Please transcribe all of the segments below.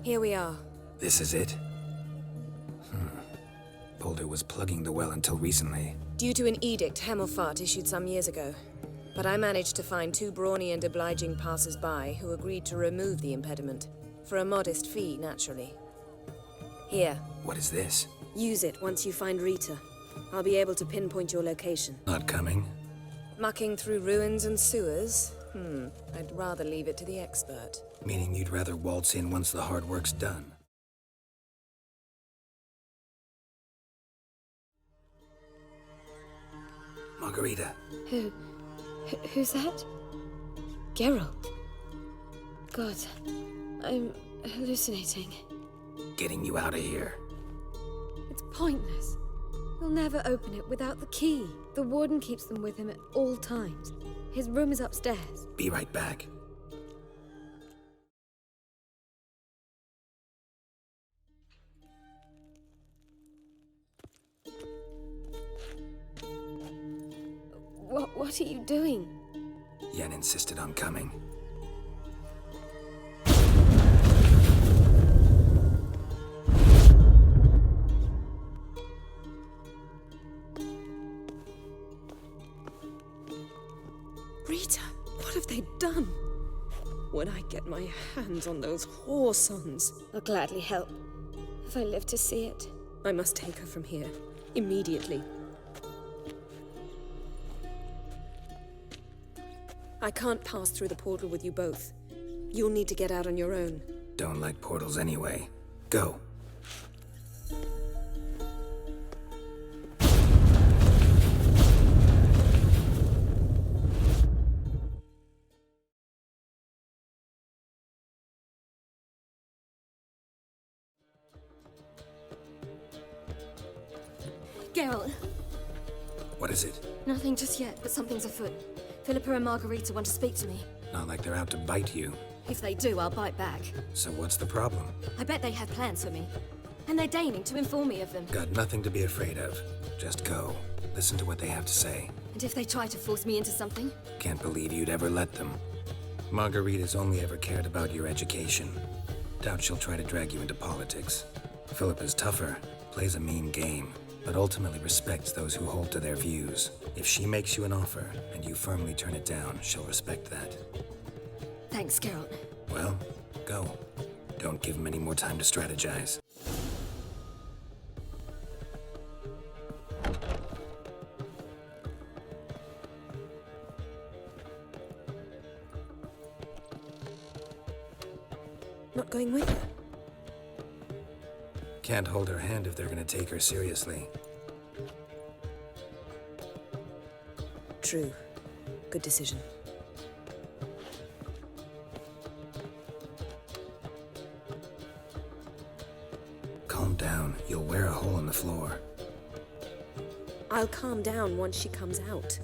Here we are. This is it? Boulder was plugging the well until recently. Due to an edict Hemelfart issued some years ago. But I managed to find two brawny and obliging passers-by who agreed to remove the impediment. For a modest fee, naturally. Here. What is this? Use it once you find Rita. I'll be able to pinpoint your location. Not coming? Mucking through ruins and sewers? I'd rather leave it to the expert. Meaning you'd rather waltz in once the hard work's done? Margarita. Who's that? Geralt. God, I'm hallucinating. Getting you out of here. It's pointless. He'll never open it without the key. The warden keeps them with him at all times. His room is upstairs. Be right back. What are you doing? Yen insisted on coming. Rita, what have they done? When I get my hands on those whoresons, I'll gladly help, if I live to see it. I must take her from here. Immediately. I can't pass through the portal with you both. You'll need to get out on your own. Don't like portals anyway. Go. Geralt, What is it? nothing just yet, but something's afoot. Philippa and Margarita want to speak to me. Not like they're out to bite you. If they do, I'll bite back. So what's the problem? I bet they have plans for me. And they're deigning to inform me of them. Got nothing to be afraid of. Just go. Listen to what they have to say. And if they try to force me into something? Can't believe you'd ever let them. Margarita's only ever cared about your education. Doubt she'll try to drag you into politics. Philippa's tougher, plays a mean game, but ultimately respects those who hold to their views. If she makes you an offer, and you firmly turn it down, she'll respect that. Thanks, Geralt. Well, go. Don't give him any more time to strategize. Not going with her? Can't hold her hand if they're gonna take her seriously. True. Good decision. Calm down. You'll wear a hole in the floor. I'll calm down once she comes out.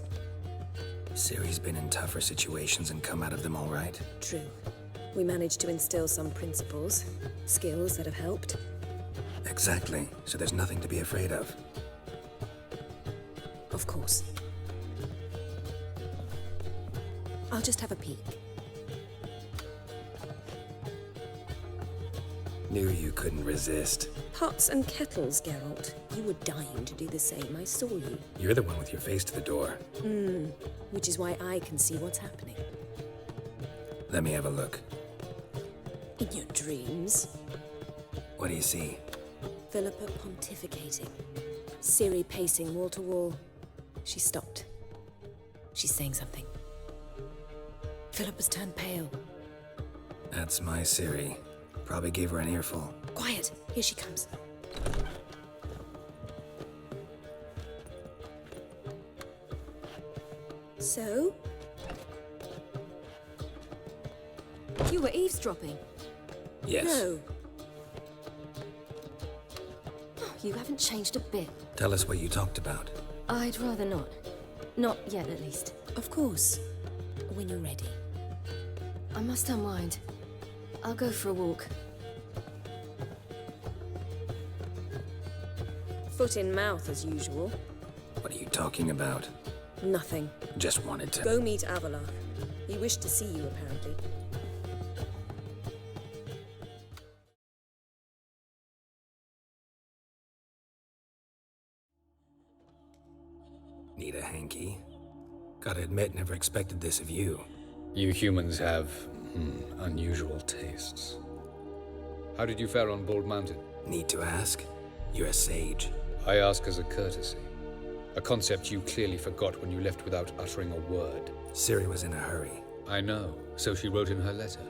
Ciri's been in tougher situations and come out of them all right. True. We managed to instill some principles, skills that have helped. Exactly. So there's nothing to be afraid of. Of course. I'll just have a peek. Knew you couldn't resist. Pots and kettles, Geralt. You were dying to do the same. I saw you. You're the one with your face to the door. Which is why I can see what's happening. Let me have a look. In your dreams. What do you see? Philippa pontificating. Ciri pacing wall to wall. She stopped. She's saying something. Philippa's turned pale. That's my Ciri. Probably gave her an earful. Quiet! Here she comes. So? You were eavesdropping. Yes. No. You haven't changed a bit. Tell us what you talked about. I'd rather not. Not yet, at least. Of course. When you're ready. I must unwind. I'll go for a walk. Foot in mouth, as usual. What are you talking about? Nothing. Just wanted to... Go meet Avallac'h. He wished to see you, apparently. Gotta admit, never expected this of you. You humans have, unusual tastes. How did you fare on Bald Mountain? Need to ask? You're a sage. I ask as a courtesy. A concept you clearly forgot when you left without uttering a word. Ciri was in a hurry. I know, so she wrote in her letter.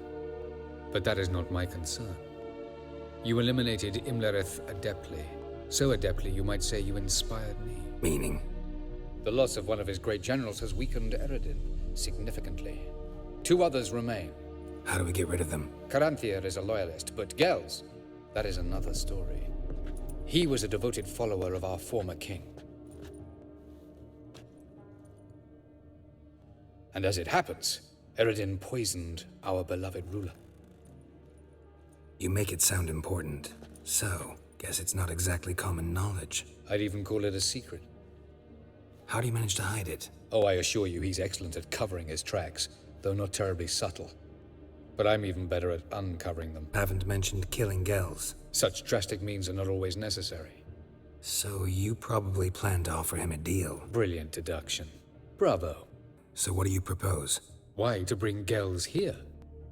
But that is not my concern. You eliminated Imlerith adeptly. So adeptly, you might say you inspired me. Meaning? The loss of one of his great generals has weakened Eredin significantly. 2 others remain. How do we get rid of them? Caranthir is a loyalist, but Gels, that is another story. He was a devoted follower of our former king. And as it happens, Eredin poisoned our beloved ruler. You make it sound important. So, guess it's not exactly common knowledge. I'd even call it a secret. How do you manage to hide it? Oh, I assure you he's excellent at covering his tracks, though not terribly subtle. But I'm even better at uncovering them. Haven't mentioned killing Gels. Such drastic means are not always necessary. So you probably plan to offer him a deal. Brilliant deduction. Bravo. So what do you propose? Why, to bring Gels here.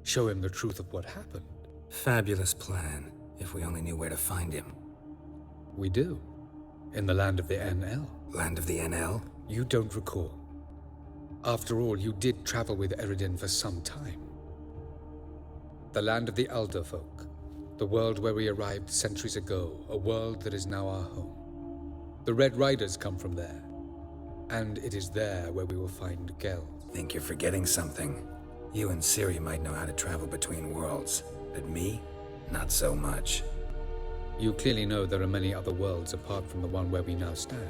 Show him the truth of what happened. Fabulous plan, if we only knew where to find him. We do. In the land of the NL. Land of the NL? You don't recall. After all, you did travel with Eredin for some time. The land of the Elder Folk. The world where we arrived centuries ago. A world that is now our home. The Red Riders come from there. And it is there where we will find Gel. Think you're forgetting something. You and Ciri might know how to travel between worlds, but me? Not so much. You clearly know there are many other worlds apart from the one where we now stand.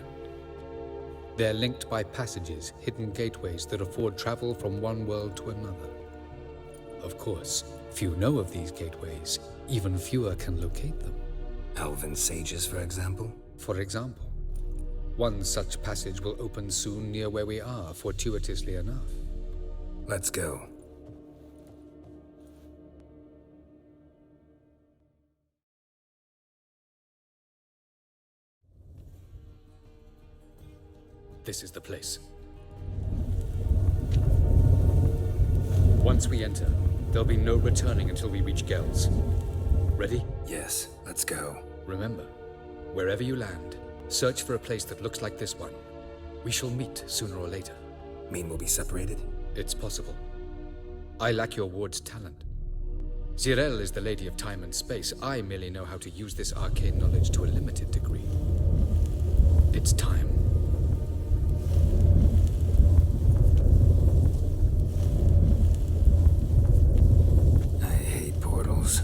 They're linked by passages, hidden gateways that afford travel from one world to another. Of course, few know of these gateways. Even fewer can locate them. Elven sages, for example? For example. One such passage will open soon near where we are, fortuitously enough. Let's go. This is the place. Once we enter, there'll be no returning until we reach Gels. Ready? Yes, let's go. Remember, wherever you land, search for a place that looks like this one. We shall meet sooner or later. Mean we'll be separated? It's possible. I lack your ward's talent. Zirel is the lady of time and space. I merely know how to use this arcane knowledge to a limited degree. It's time. I hate portals.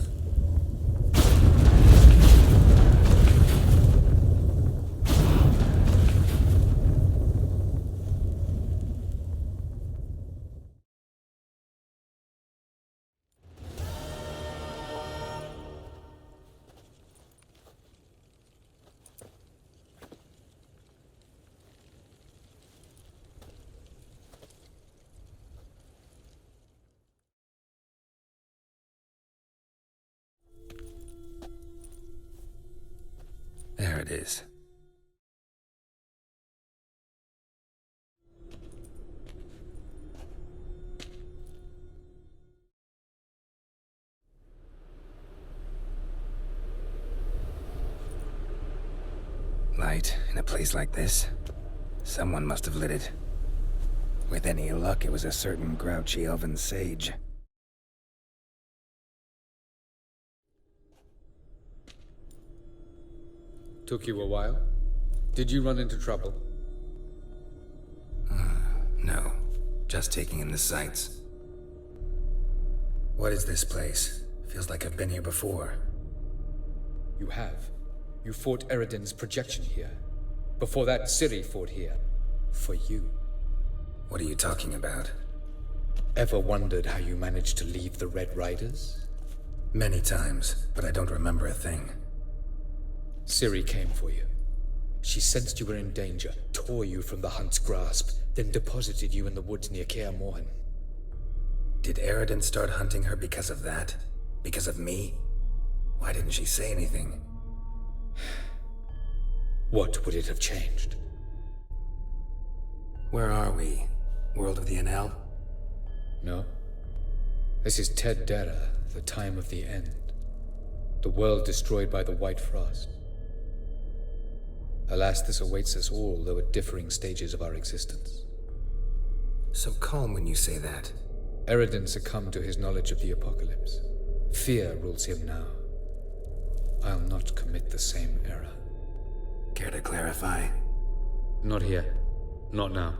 There it is. Light in a place like this? Someone must have lit it. With any luck, it was a certain grouchy elven sage. Took you a while? Did you run into trouble? No. Just taking in the sights. What is this place? Feels like I've been here before. You have. You fought Eredin's projection here. Before that, Ciri fought here. For you. What are you talking about? Ever wondered how you managed to leave the Red Riders? Many times, but I don't remember a thing. Ciri came for you. She sensed you were in danger, tore you from the Hunt's grasp, then deposited you in the woods near Kaer Morhen. Did Eredin start hunting her because of that? Because of me? Why didn't she say anything? What would it have changed? Where are we? World of the NL? No. This is Ted Dera, the time of the end. The world destroyed by the White Frost. Alas, this awaits us all, though at differing stages of our existence. So calm when you say that. Eredin succumbed to his knowledge of the apocalypse. Fear rules him now. I'll not commit the same error. Care to clarify? Not here. Not now.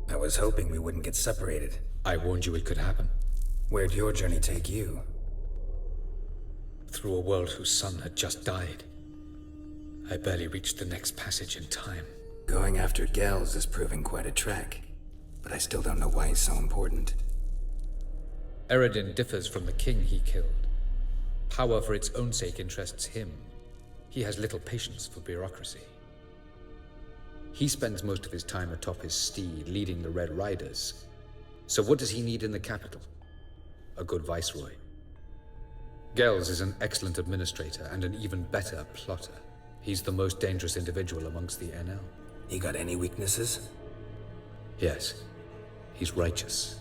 I was hoping we wouldn't get separated. I warned you it could happen. Where'd your journey take you? Through a world whose son had just died. I barely reached the next passage in time. Going after Gels is proving quite a trek, but I still don't know why he's so important. Eredin differs from the king he killed. Power for its own sake interests him. He has little patience for bureaucracy. He spends most of his time atop his steed, leading the Red Riders. So what does he need in the capital? A good viceroy. Gels is an excellent administrator and an even better plotter. He's the most dangerous individual amongst the NL. He got any weaknesses? Yes. He's righteous.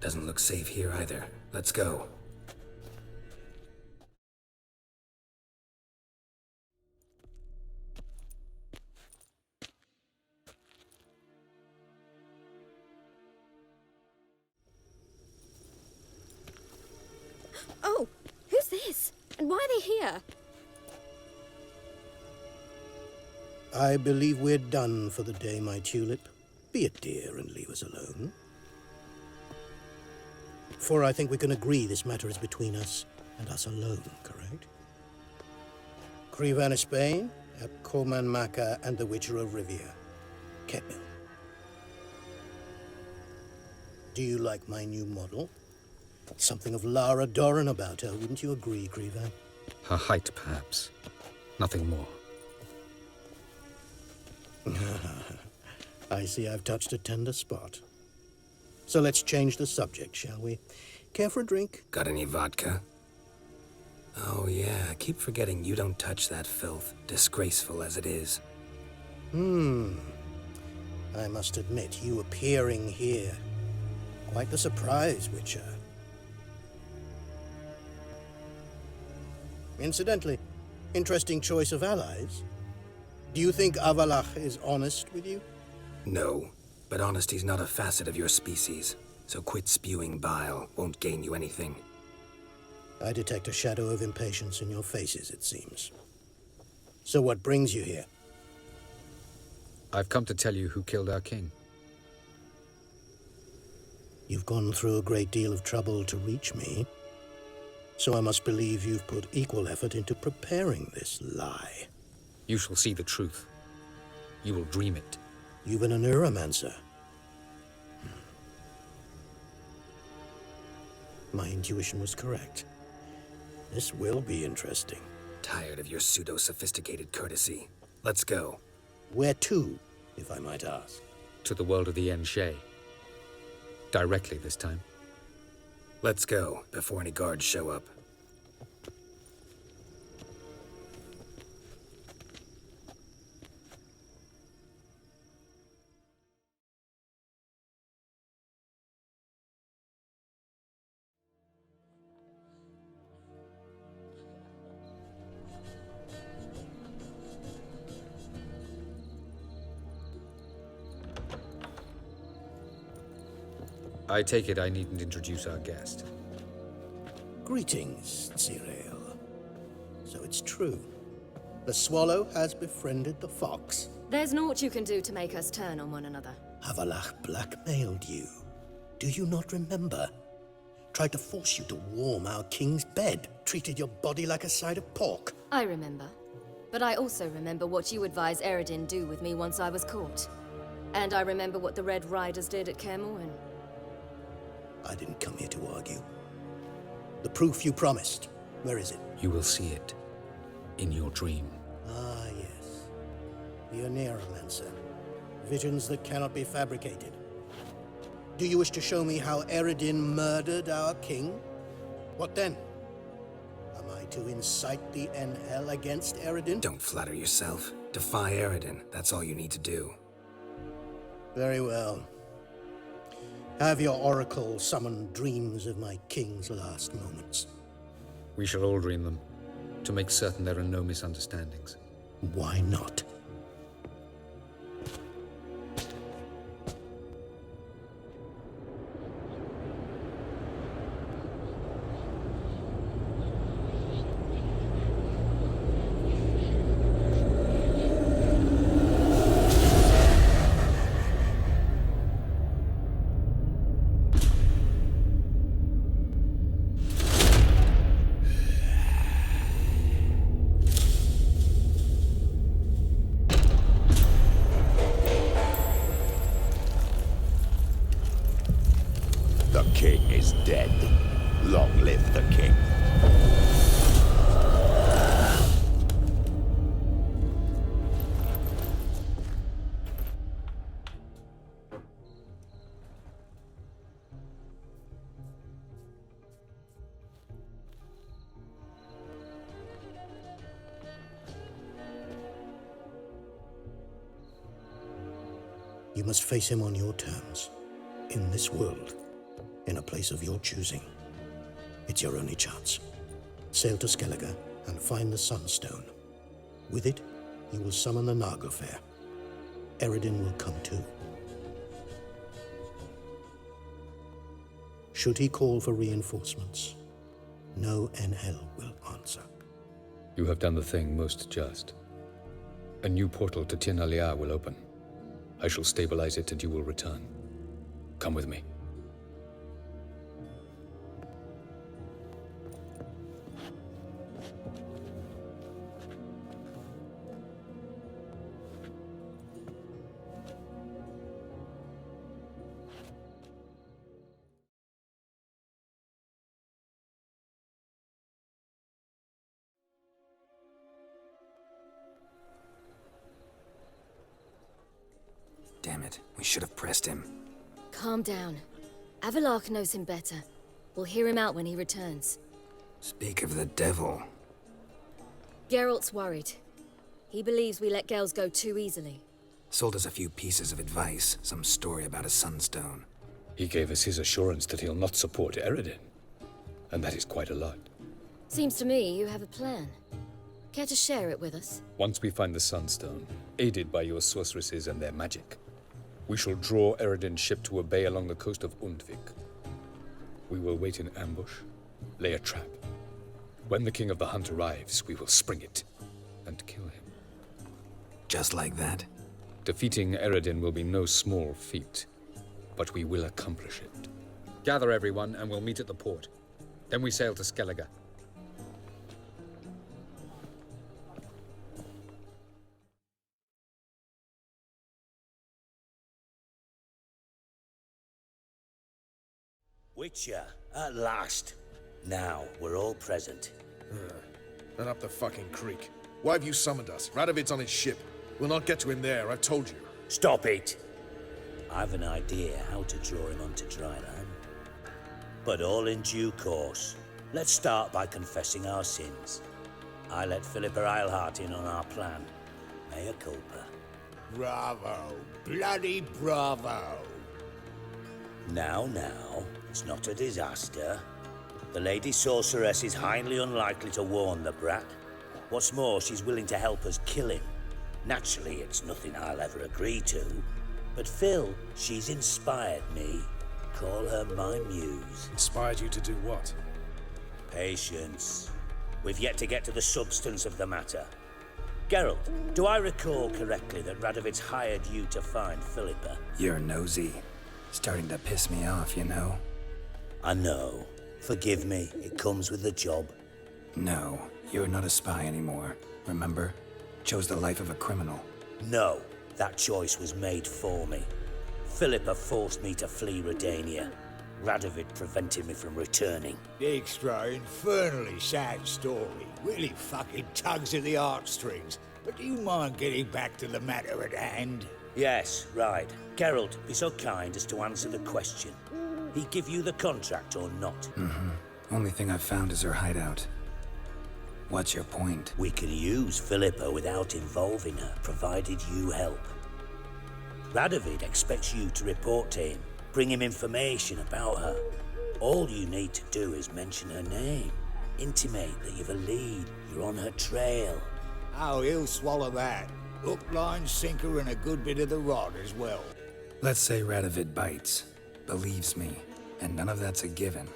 Doesn't look safe here either. Let's go. Oh, who's this? And why are they here? I believe we're done for the day, my tulip. Be a dear and leave us alone. For I think we can agree this matter is between us and us alone, correct? Krivan of Spain, Koman Maka, and the Witcher of Rivia. Keppel. Do you like my new model? Something of Lara Doran about her, wouldn't you agree, Krivan? Her height, perhaps. Nothing more. I see I've touched a tender spot. So let's change the subject, shall we? Care for a drink? Got any vodka? Oh yeah, keep forgetting you don't touch that filth, disgraceful as it is. I must admit, you appearing here. Quite the surprise, Witcher. Incidentally, interesting choice of allies. Do you think Avalach is honest with you? No, but honesty's not a facet of your species, so quit spewing bile, won't gain you anything. I detect a shadow of impatience in your faces, it seems. So what brings you here? I've come to tell you who killed our king. You've gone through a great deal of trouble to reach me, so I must believe you've put equal effort into preparing this lie. You shall see the truth. You will dream it. You've been a neuromancer. My intuition was correct. This will be interesting. Tired of your pseudo-sophisticated courtesy. Let's go. Where to, if I might ask? To the world of the Enshe. Directly this time. Let's go, before any guards show up. I take it I needn't introduce our guest. Greetings, Cyril. So it's true. The swallow has befriended the fox. There's naught you can do to make us turn on one another. Avalach blackmailed you. Do you not remember? Tried to force you to warm our king's bed. Treated your body like a side of pork. I remember. But I also remember what you advised Eredin do with me once I was caught. And I remember what the Red Riders did at Kaer Morhen. I didn't come here to argue. The proof you promised. Where is it? You will see it. In your dream. Ah, yes. The Oneiromancer. Visions that cannot be fabricated. Do you wish to show me how Eredin murdered our king? What then? Am I to incite the NL against Eredin? Don't flatter yourself. Defy Eredin. That's all you need to do. Very well. Have your oracle summon dreams of my king's last moments. We shall all dream them, to make certain there are no misunderstandings. Why not? The king is dead. Long live the king. You must face him on your terms. In this world. In a place of your choosing. It's your only chance. Sail to Skellige and find the Sunstone. With it, you will summon the Naga Fair. Eredin will come too. Should he call for reinforcements, no NL will answer. You have done the thing most just. A new portal to Tir na Liar will open. I shall stabilize it and you will return. Come with me. Damn it, we should have pressed him. Calm down. Avalark knows him better. We'll hear him out when he returns. Speak of the devil. Geralt's worried. He believes we let Gels go too easily. Sold us a few pieces of advice, some story about a sunstone. He gave us his assurance that he'll not support Eredin. And that is quite a lot. Seems to me you have a plan. Care to share it with us? Once we find the Sunstone, aided by your sorceresses and their magic, we shall draw Eredin's ship to a bay along the coast of Undvik. We will wait in ambush, lay a trap. When the King of the Hunt arrives, we will spring it and kill him. Just like that? Defeating Eredin will be no small feat, but we will accomplish it. Gather everyone and we'll meet at the port. Then we sail to Skellige. Witcher, at last. Now, we're all present. Then up the fucking creek. Why have you summoned us? Radovid's on his ship. We'll not get to him there, I've told you. Stop it! I've an idea how to draw him onto dry land. But all in due course. Let's start by confessing our sins. I let Philippa Eilhart in on our plan. Mea culpa. Bravo. Bloody bravo. Now, it's not a disaster. The Lady Sorceress is highly unlikely to warn the brat. What's more, she's willing to help us kill him. Naturally, it's nothing I'll ever agree to. But Phil, she's inspired me. Call her my muse. Inspired you to do what? Patience. We've yet to get to the substance of the matter. Geralt, do I recall correctly that Radovid's hired you to find Philippa? You're nosy. Starting to piss me off, you know? I know. Forgive me, it comes with the job. No, you're not a spy anymore. Remember? Chose the life of a criminal. No, that choice was made for me. Philippa forced me to flee Redania. Radovid prevented me from returning. Extra infernally sad story. Really fucking tugs at the heartstrings. But do you mind getting back to the matter at hand? Yes, right. Geralt, be so kind as to answer the question. He give you the contract or not? Only thing I've found is her hideout. What's your point? We can use Philippa without involving her, provided you help. Radovid expects you to report to him. Bring him information about her. All you need to do is mention her name. Intimate that you've a lead. You're on her trail. Oh, he'll swallow that. Hook, line, sinker, and a good bit of the rod as well. Let's say Radovid bites, believes me, and none of that's a given.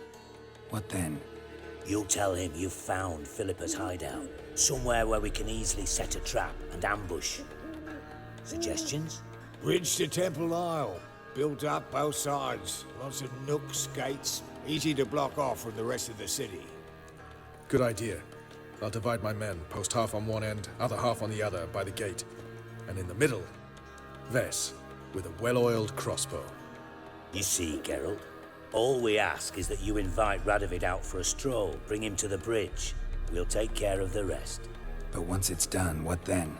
What then? You'll tell him you've found Philippa's hideout. Somewhere where we can easily set a trap and ambush. Suggestions? Bridge to Temple Isle. Built up both sides. Lots of nooks, gates. Easy to block off from the rest of the city. Good idea. I'll divide my men, post half on one end, other half on the other, by the gate. And in the middle, Ves, with a well-oiled crossbow. You see, Geralt, all we ask is that you invite Radovid out for a stroll, bring him to the bridge. We'll take care of the rest. But once it's done, what then?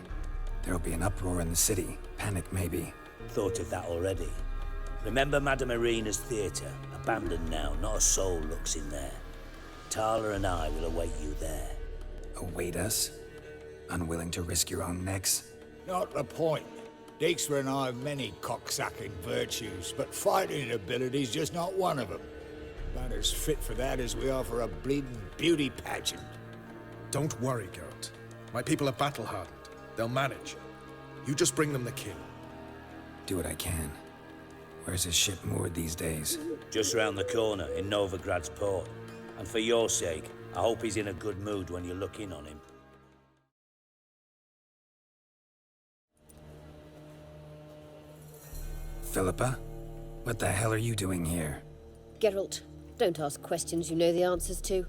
There'll be an uproar in the city. Panic, maybe. Thought of that already. Remember Madame Irina's theatre? Abandoned now, not a soul looks in there. Tala and I will await you there. Await us? Unwilling to risk your own necks? Not the point. Dijkstra and I have many cocksucking virtues, but fighting ability's just not one of them. About as fit for that as we are for a bleeding beauty pageant. Don't worry, Geralt. My people are battle-hardened. They'll manage. You just bring them the king. Do what I can. Where's his ship moored these days? Just round the corner, in Novigrad's port. And for your sake, I hope he's in a good mood when you look in on him. Philippa? What the hell are you doing here? Geralt, don't ask questions you know the answers to.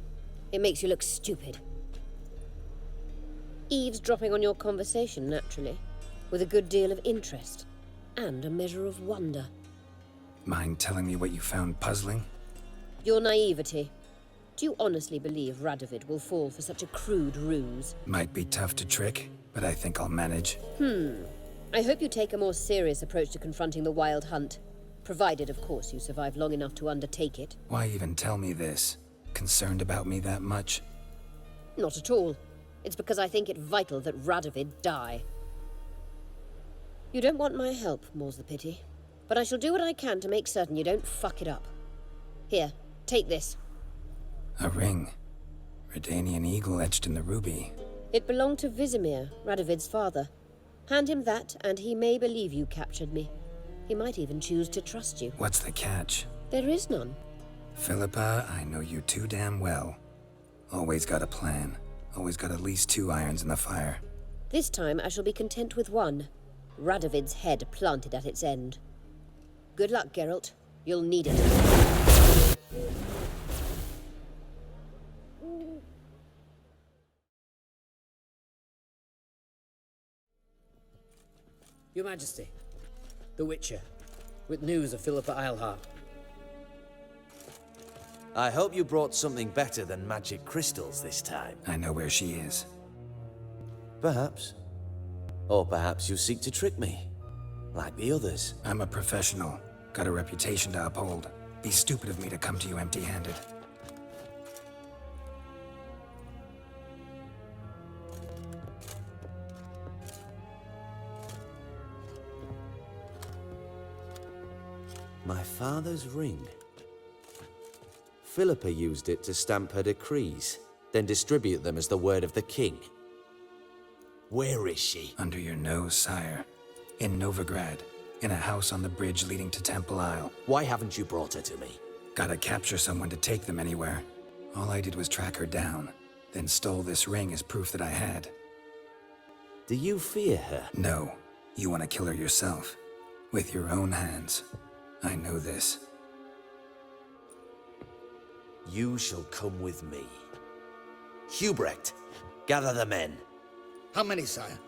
It makes you look stupid. Eavesdropping on your conversation, naturally, with a good deal of interest, and a measure of wonder. Mind telling me what you found puzzling? Your naivety. Do you honestly believe Radovid will fall for such a crude ruse? Might be tough to trick, but I think I'll manage. I hope you take a more serious approach to confronting the Wild Hunt. Provided, of course, you survive long enough to undertake it. Why even tell me this? Concerned about me that much? Not at all. It's because I think it vital that Radovid die. You don't want my help, more's the pity. But I shall do what I can to make certain you don't fuck it up. Here, take this. A ring. Redanian eagle etched in the ruby. It belonged to Vizimir, Radovid's father. Hand him that, and he may believe you captured me. He might even choose to trust you. What's the catch? There is none. Philippa, I know you too damn well. Always got a plan. Always got at least 2 irons in the fire. This time I shall be content with one. Radovid's head planted at its end. Good luck, Geralt. You'll need it. Your Majesty, the Witcher, with news of Philippa Eilhart. I hope you brought something better than magic crystals this time. I know where she is. Perhaps. Or perhaps you seek to trick me, like the others. I'm a professional. Got a reputation to uphold. Be stupid of me to come to you empty-handed. My father's ring. Philippa used it to stamp her decrees, then distribute them as the word of the king. Where is she? Under your nose, sire. In Novigrad. In a house on the bridge leading to Temple Isle. Why haven't you brought her to me? Gotta capture someone to take them anywhere. All I did was track her down, then stole this ring as proof that I had. Do you fear her? No. You want to kill her yourself. With your own hands. I know this. You shall come with me. Hubrecht, gather the men. How many, sire?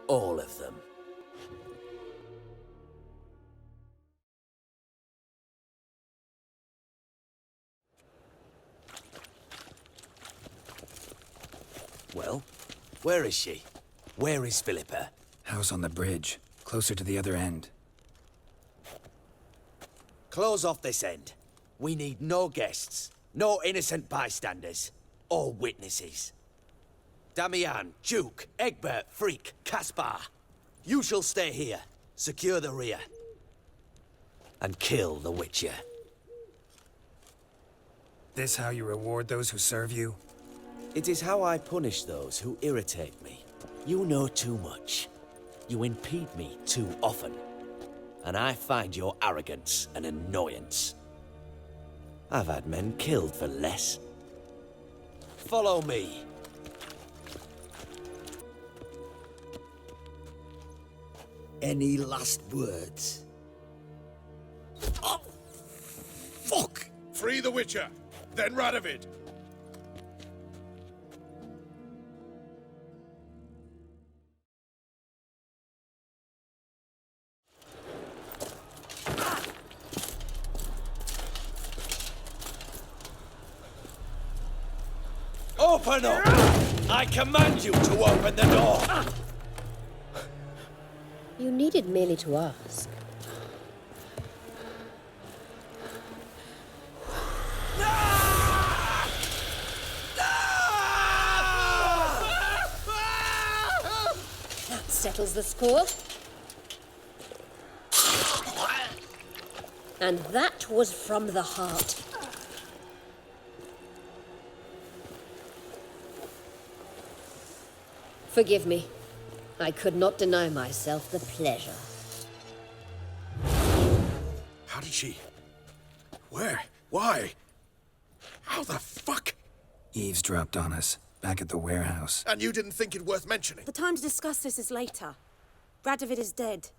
All of them. Well, where is she? Where is Philippa? House on the bridge, closer to the other end. Close off this end. We need no guests, no innocent bystanders, or witnesses. Damian, Duke, Egbert, Freak, Caspar. You shall stay here. Secure the rear. and kill the Witcher. This how you reward those who serve you? It is how I punish those who irritate me. You know too much. You impede me too often. And I find your arrogance an annoyance. I've had men killed for less. Follow me. Any last words? Oh, fuck! Free the Witcher, then Radovid. Open up! I command you to open the door! You needed merely to ask. That settles the score. And that was from the heart. Forgive me. I could not deny myself the pleasure. How did she? Where? Why? How the fuck? Eavesdropped on us, back at the warehouse. And you didn't think it worth mentioning? The time to discuss this is later. Radovid is dead.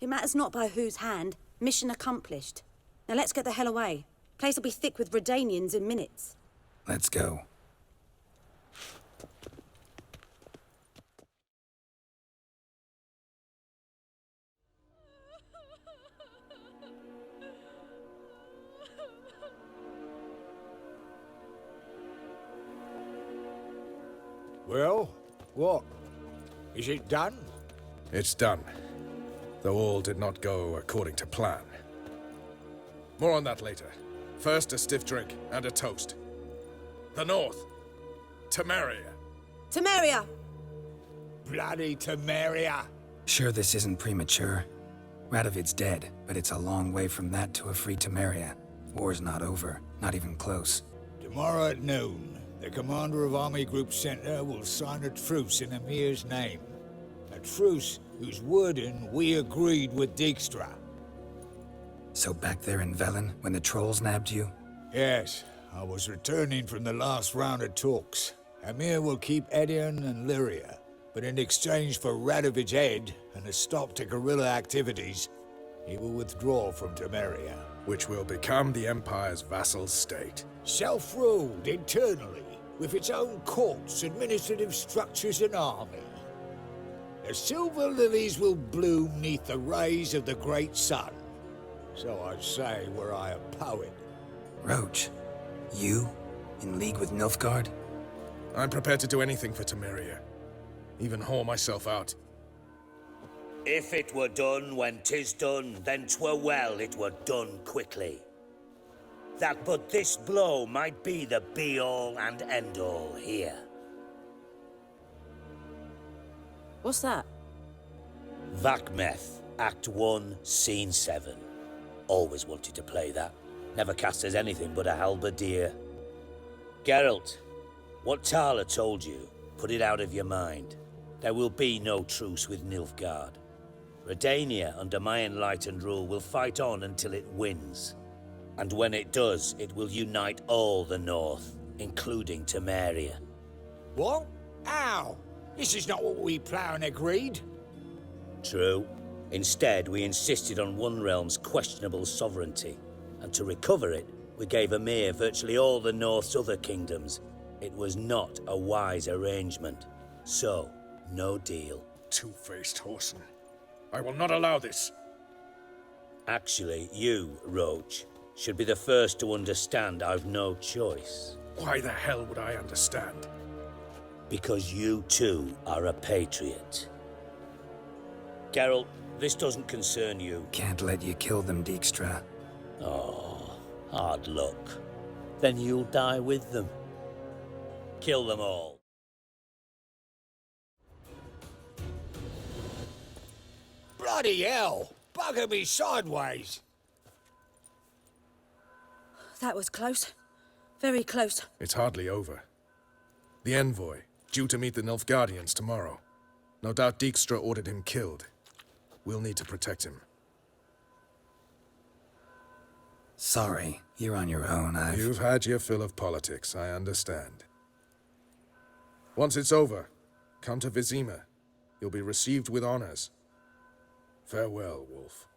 It matters not by whose hand. Mission accomplished. Now let's get the hell away. Place will be thick with Redanians in minutes. Let's go. Well, what? Is it done? It's done. Though all did not go according to plan. More on that later. First, a stiff drink and a toast. The North. Temeria. Temeria! Bloody Temeria! Sure this isn't premature? Radovid's dead, but it's a long way from that to a free Temeria. War's not over, not even close. Tomorrow at noon, the commander of Army Group Center will sign a truce in Emir's name. A truce whose wording we agreed with Dijkstra. So back there in Velen, when the trolls nabbed you? Yes, I was returning from the last round of talks. Emir will keep Edion and Lyria, but in exchange for Radovid's head and a stop to guerrilla activities, he will withdraw from Temeria. Which will become the Empire's vassal state. Self-ruled internally, with its own courts, administrative structures and army. The silver lilies will bloom neath the rays of the great sun. So I say, were I a poet. Roach, you? In league with Nilfgaard? I'm prepared to do anything for Temeria. Even whore myself out. If it were done when 'tis done, then 'twere well it were done quickly. That but this blow might be the be-all and end-all here. What's that? Vakmeth, Act 1, Scene 7. Always wanted to play that. Never cast as anything but a halberdier. Geralt, what Tala told you, put it out of your mind. There will be no truce with Nilfgaard. Redania, under my enlightened rule, will fight on until it wins. And when it does, it will unite all the North, including Temeria. What? How? This is not what we Plough agreed. True. Instead, we insisted on one realm's questionable sovereignty, and to recover it, we gave Emir virtually all the North's other kingdoms. It was not a wise arrangement. So, no deal. Two-faced whoreson. I will not allow this. Actually, you, Roach, should be the first to understand I've no choice. Why the hell would I understand? Because you, too, are a patriot. Geralt, this doesn't concern you. Can't let you kill them, Dijkstra. Oh, hard luck. Then you'll die with them. Kill them all. Bloody hell! Bugger me sideways! That was close. Very close. It's hardly over. The envoy, due to meet the Nilfgaardians tomorrow. No doubt Dijkstra ordered him killed. We'll need to protect him. Sorry, you're on your own. You've had your fill of politics, I understand. Once it's over, come to Vizima. You'll be received with honors. Farewell, Wolf.